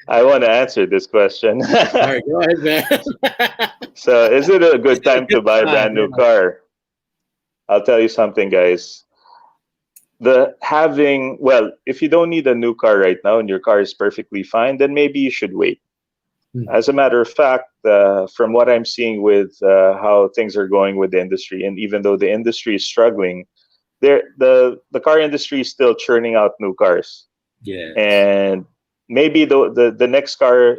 Speaker 2: I want to answer this question.
Speaker 1: All right, go ahead, man.
Speaker 2: So, is it a good time to buy a brand new
Speaker 1: Yeah.
Speaker 2: car? I'll tell you something, guys. If you don't need a new car right now and your car is perfectly fine, then maybe you should wait.
Speaker 1: Hmm.
Speaker 2: As a matter of fact, from what I'm seeing with how things are going with the industry, and even though the industry is struggling, the car industry is still churning out new cars.
Speaker 1: Yes.
Speaker 2: And maybe the next car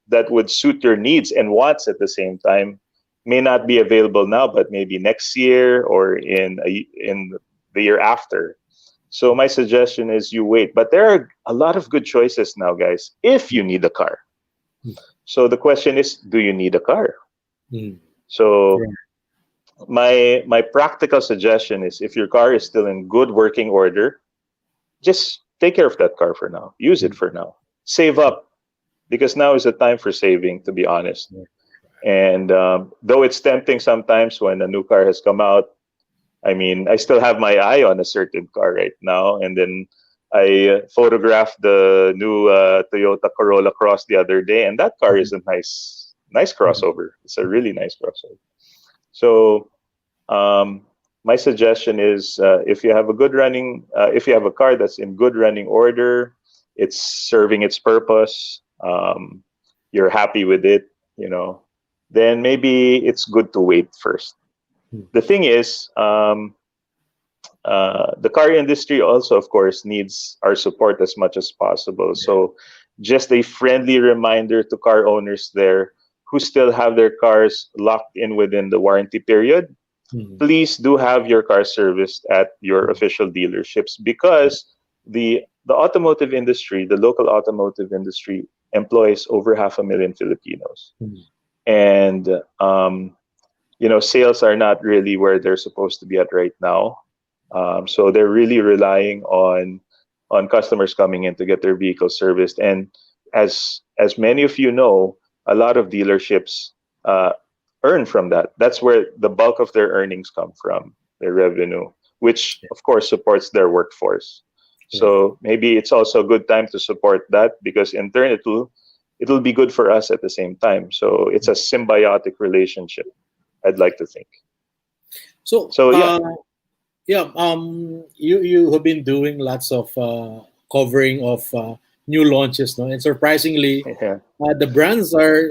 Speaker 2: that would suit your needs and wants at the same time may not be available now, but maybe next year or in the year after. So my suggestion is you wait. But there are a lot of good choices now, guys, if you need a car.
Speaker 1: Hmm.
Speaker 2: So the question is, do you need a car?
Speaker 1: Hmm.
Speaker 2: So
Speaker 1: Right.
Speaker 2: my practical suggestion is, if your car is still in good working order, just take care of that car for now. Use it
Speaker 1: Hmm.
Speaker 2: for now. Save up, because now is the time for saving, to be honest.
Speaker 1: Right.
Speaker 2: And though it's tempting sometimes when a new car has come out, I mean, I still have my eye on a certain car right now. And then I photographed the new Toyota Corolla Cross the other day, and that car is a nice
Speaker 1: Hmm.
Speaker 2: crossover. It's a really nice crossover. So um, my suggestion is, if you have a car that's in good running order, it's serving its purpose, you're happy with it, then maybe it's good to wait first.
Speaker 1: Hmm.
Speaker 2: The thing is, the car industry also, of course, needs our support as much as possible. So, just a friendly reminder to car owners there who still have their cars locked in within the warranty period,
Speaker 1: Hmm.
Speaker 2: please do have your car serviced at your official dealerships, because the automotive industry, the local automotive industry, employs over 500,000 Filipinos,
Speaker 1: Hmm.
Speaker 2: and sales are not really where they're supposed to be at right now. So they're really relying on customers coming in to get their vehicles serviced. And as many of you know, a lot of dealerships uh, earn from that. That's where the bulk of their earnings come from, their revenue, which
Speaker 1: Yeah.
Speaker 2: of course supports their workforce.
Speaker 1: Right.
Speaker 2: So maybe it's also a good time to support that, because in turn it'll be good for us at the same time. So it's a symbiotic relationship, I'd like to think.
Speaker 1: So,
Speaker 2: So yeah.
Speaker 1: yeah, you have been doing lots of covering of new launches, no? And surprisingly,
Speaker 2: Yeah.
Speaker 1: the brands are,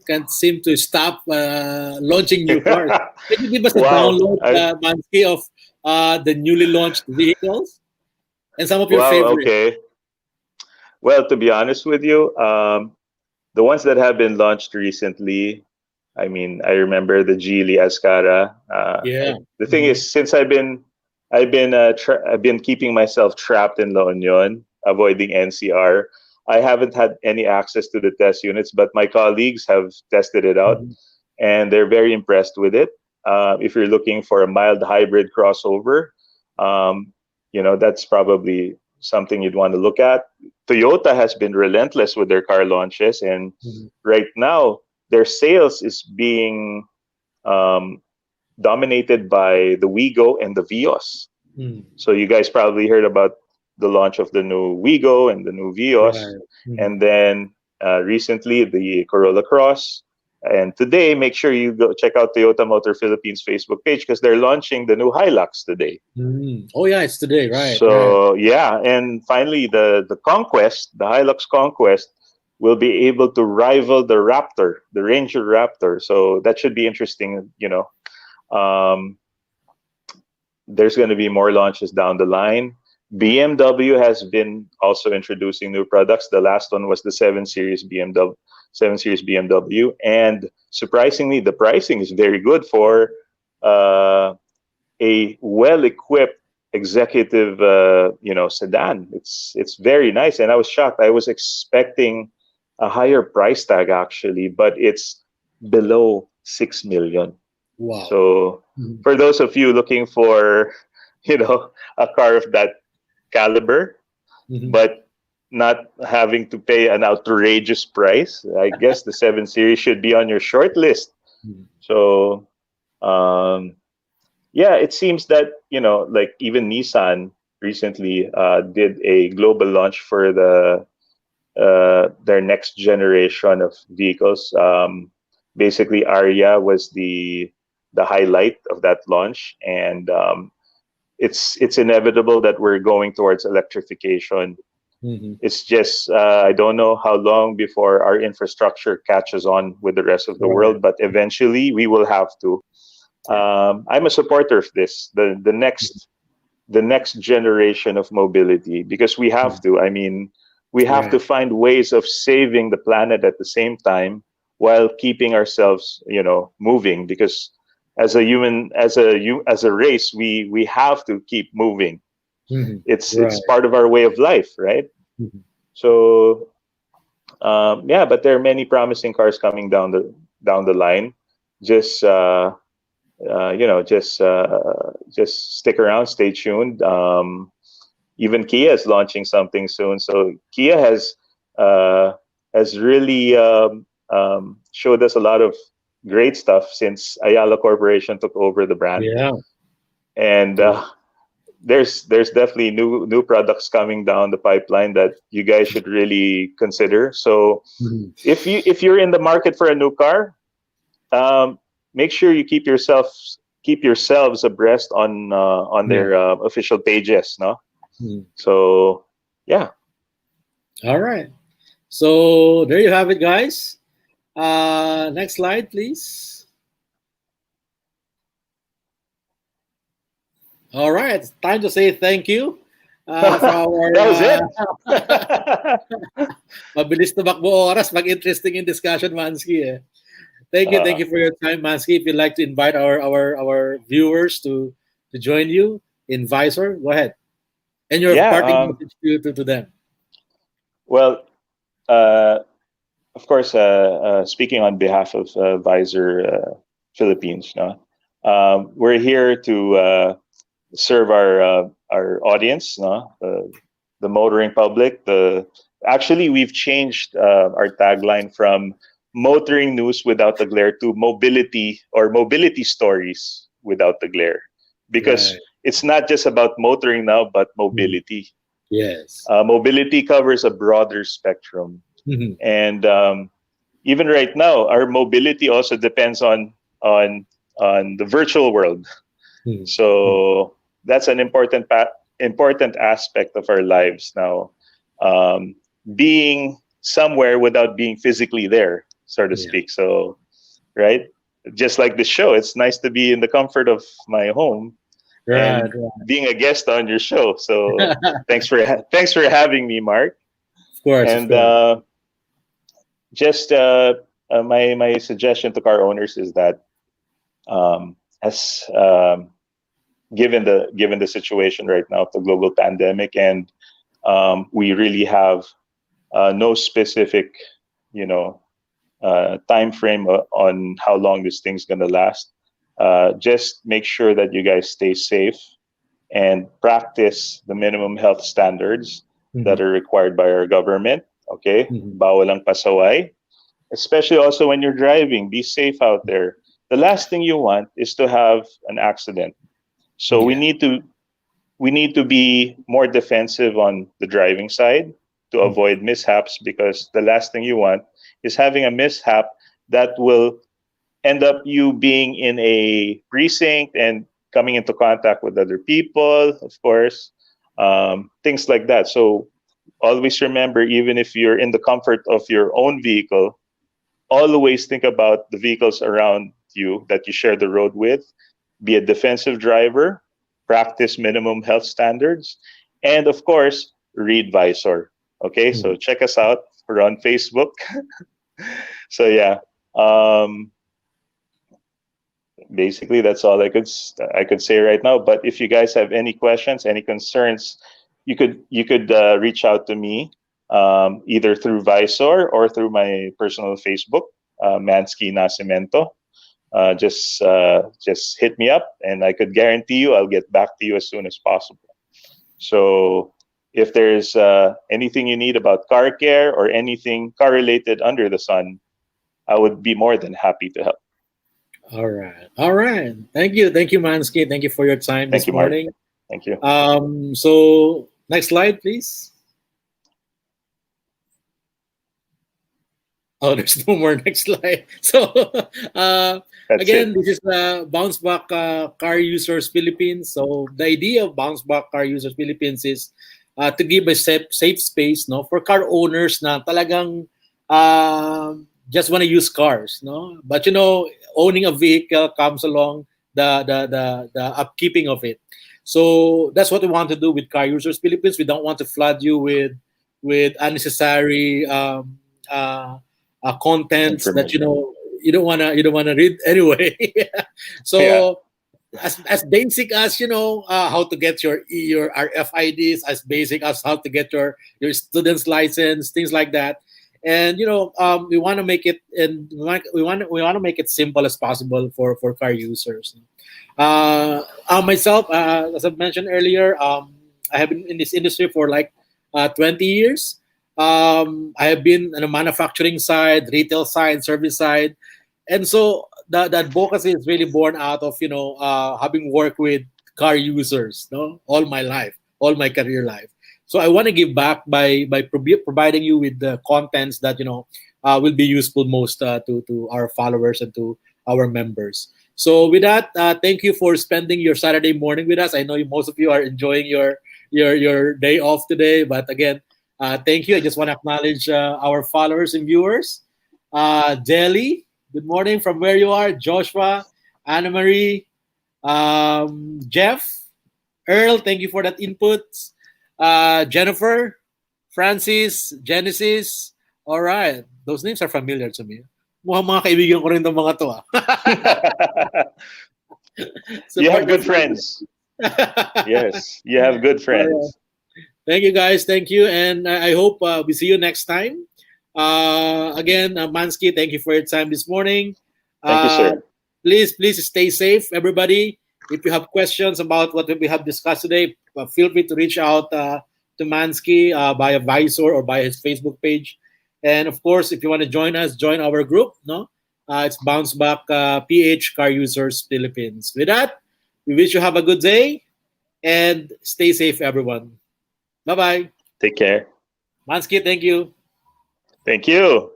Speaker 1: can't seem to stop launching new cars. Can you give us a
Speaker 2: Wow.
Speaker 1: download, Mansky, of the newly launched vehicles and some of your
Speaker 2: Wow.
Speaker 1: favorites?
Speaker 2: Okay. Well, to be honest with you, the ones that have been launched recently, I mean, I remember the Geely Ascara.
Speaker 1: Yeah.
Speaker 2: The thing
Speaker 1: Mhm.
Speaker 2: is, since I've been keeping myself trapped in La Union, avoiding NCR. I haven't had any access to the test units, but my colleagues have tested it out,
Speaker 1: Mhm.
Speaker 2: and they're very impressed with it. If you're looking for a mild hybrid crossover, um, that's probably something you'd want to look at. Toyota has been relentless with their car launches, and
Speaker 1: Mhm.
Speaker 2: right now their sales is being um, dominated by the Wigo and the Vios.
Speaker 1: Mhm.
Speaker 2: So you guys probably heard about the launch of the new Wigo and the new Vios,
Speaker 1: Right. Mhm.
Speaker 2: and then recently the Corolla Cross. And today, make sure you go check out Toyota Motor Philippines Facebook page because they're launching the new Hilux today.
Speaker 1: Mhm. Oh yeah, it's today. Right. Right.
Speaker 2: So yeah, and finally the Conquest, the Hilux Conquest, will be able to rival the Raptor, the Ranger Raptor. So that should be interesting. Um, there's going to be more launches down the line. BMW has been also introducing new products. The last one was the 7 Series BMW, 7 Series BMW, and surprisingly, the pricing is very good for uh, a well-equipped executive, sedan. It's very nice, and I was shocked. I was expecting a higher price tag actually, but it's below 6 million.
Speaker 1: Wow.
Speaker 2: So
Speaker 1: Mhm.
Speaker 2: for those of you looking for, a car of that caliber,
Speaker 1: Mhm.
Speaker 2: but not having to pay an outrageous price, I guess the 7 Series should be on your short list.
Speaker 1: Mhm.
Speaker 2: So, um, yeah, it seems that, like even Nissan recently did a global launch for their next generation of vehicles. Basically, Aria was the highlight of that launch, and it's inevitable that we're going towards electrification.
Speaker 1: Mhm.
Speaker 2: It's just I don't know how long before our infrastructure catches on with the rest of the
Speaker 1: Right.
Speaker 2: world, but eventually we will have to.
Speaker 1: Yeah.
Speaker 2: I'm a supporter of this. The next generation of mobility, because we have
Speaker 1: Mhm.
Speaker 2: to. I mean, we have to
Speaker 1: Right.
Speaker 2: find ways of saving the planet at the same time while keeping ourselves, moving. Because as a human, as a race, we have to keep moving.
Speaker 1: Mhm.
Speaker 2: It's
Speaker 1: Right.
Speaker 2: part of our way of life, right?
Speaker 1: Mhm.
Speaker 2: So yeah, but there are many promising cars coming down the line. Just just stick around, stay tuned. Even Kia is launching something soon. So Kia uh, has really showed us a lot of great stuff since Ayala Corporation took over the brand,
Speaker 1: Yeah.
Speaker 2: and there's definitely new products coming down the pipeline that you guys should really consider. So
Speaker 1: Mhm.
Speaker 2: if you're in the market for a new car, um, make sure you keep yourselves abreast on
Speaker 1: Yeah.
Speaker 2: their official pages, no?
Speaker 1: Mhm.
Speaker 2: So yeah.
Speaker 1: All right. So there you have it, guys. Next slide, please. All right. It's time to say thank you for our
Speaker 2: That was it.
Speaker 1: mabilis tumakbo oras. Mag-interesting in discussion, Mansky. Eh. Thank
Speaker 2: uh,
Speaker 1: you for your time, Mansky. If you'd like to invite our viewers to join you in Visor, go ahead. And your
Speaker 2: yeah.
Speaker 1: parting message to them.
Speaker 2: Well, uh, of course, speaking on behalf of Visor Philippines, no, we're here to serve our audience, no, the motoring public. Actually, we've changed our tagline from "motoring news without the glare" to "mobility stories without the glare," because
Speaker 1: Right.
Speaker 2: it's not just about motoring now, but
Speaker 1: Mhm.
Speaker 2: mobility.
Speaker 1: Yes.
Speaker 2: Mobility covers a broader spectrum,
Speaker 1: Mhm.
Speaker 2: and even right now, our mobility also depends on on the virtual world.
Speaker 1: Mm-hmm.
Speaker 2: So that's an important aspect of our lives now. Um, being somewhere without being physically there, so to
Speaker 1: Yeah.
Speaker 2: speak. So, right, just like the show, it's nice to be in the comfort of my home
Speaker 1: Right.
Speaker 2: and being a guest on your show. So
Speaker 1: Right.
Speaker 2: thanks for having me, Mark.
Speaker 1: Of course. Of
Speaker 2: And
Speaker 1: course.
Speaker 2: just my suggestion to car owners is that as given the situation right now of the global pandemic, and we really have no specific, you know, time frame on how long this thing's gonna last. Just make sure that you guys stay safe and practice the minimum health standards that
Speaker 1: Mm-hmm.
Speaker 2: are required by our government. Okay,
Speaker 1: Mm-hmm.
Speaker 2: bawal ang pasaway. Especially also when you're driving, be safe out there. The last thing you want is to have an accident. So
Speaker 1: Yeah.
Speaker 2: we need to be more defensive on the driving side to
Speaker 1: Mm-hmm.
Speaker 2: avoid mishaps, because the last thing you want is having a mishap that will end up you being in a precinct and coming into contact with other people, of course, things like that. So always remember, even if you're in the comfort of your own vehicle, always think about the vehicles around you that you share the road with. Be a defensive driver, practice minimum health standards, and of course, read Visor. Okay,
Speaker 1: Mm-hmm.
Speaker 2: so check us out. We're on Facebook. So yeah, um, basically that's all I could say right now. But if you guys have any questions, any concerns, you could reach out to me, either through Visor or through my personal Facebook, Mansky Nascimento. Just hit me up, and I could guarantee you I'll get back to you as soon as possible. So if there's anything you need about car care or anything car related under the sun, I would be more than happy to help.
Speaker 1: All right. All right. Thank you. Thank you, Mansky. Thank you for your time
Speaker 2: Thank
Speaker 1: this
Speaker 2: you, Mark.
Speaker 1: morning.
Speaker 2: Thank you.
Speaker 1: So next slide, please. Oh, there's no more next slide. So, uh,
Speaker 2: That's
Speaker 1: again,
Speaker 2: it.
Speaker 1: this is Bounce Back Car Users Philippines. So, the idea of Bounce Back Car Users Philippines is to give a safe space, no, for car owners na talagang just want to use cars, no. But owning a vehicle comes along the upkeeping of it. So that's what we want to do with Car Users Philippines. We don't want to flood you with unnecessary contents that
Speaker 2: Information.
Speaker 1: you don't wanna read anyway.
Speaker 2: Yeah.
Speaker 1: So as basic as how to get your RFIDs, as basic as how to get your student's license, things like that. And we want to make it, and we want to make it simple as possible for car users. Myself, as I mentioned earlier, I have been in this industry for like 20 years. I have been on the manufacturing side, retail side, service side, and so that advocacy is really born out of having worked with car users, no, all my life, all my career life. So I want to give back by providing you with the contents that will be useful most to our followers and to our members. So with that, thank you for spending your Saturday morning with us. I know most of you are enjoying your day off today, but again, thank you. I just want to acknowledge our followers and viewers. Jelly, good morning from where you are. Joshua, Anna Marie, Jeff, Earl, thank you for that input. Jennifer, Francis, Genesis. All right. Those names are familiar to me. Mukhang mga kaibigan ko rin itong mga to.
Speaker 2: You have
Speaker 1: Support
Speaker 2: good
Speaker 1: us.
Speaker 2: friends. Yes, you have good
Speaker 1: All right.
Speaker 2: friends.
Speaker 1: Thank you, guys. Thank you. And I hope we see you next time. Again, Mansky, thank you for your time this morning.
Speaker 2: Thank you,
Speaker 1: Uh,
Speaker 2: sir.
Speaker 1: please stay safe, everybody. If you have questions about what we have discussed today, feel free to reach out to Mansky via Visor or via his Facebook page. And of course, if you want to join us, join our group. No, it's Bounce Back PH Car Users Philippines. With that, we wish you have a good day and stay safe, everyone. Bye bye.
Speaker 2: Take care.
Speaker 1: Mansky, thank you.
Speaker 2: Thank you.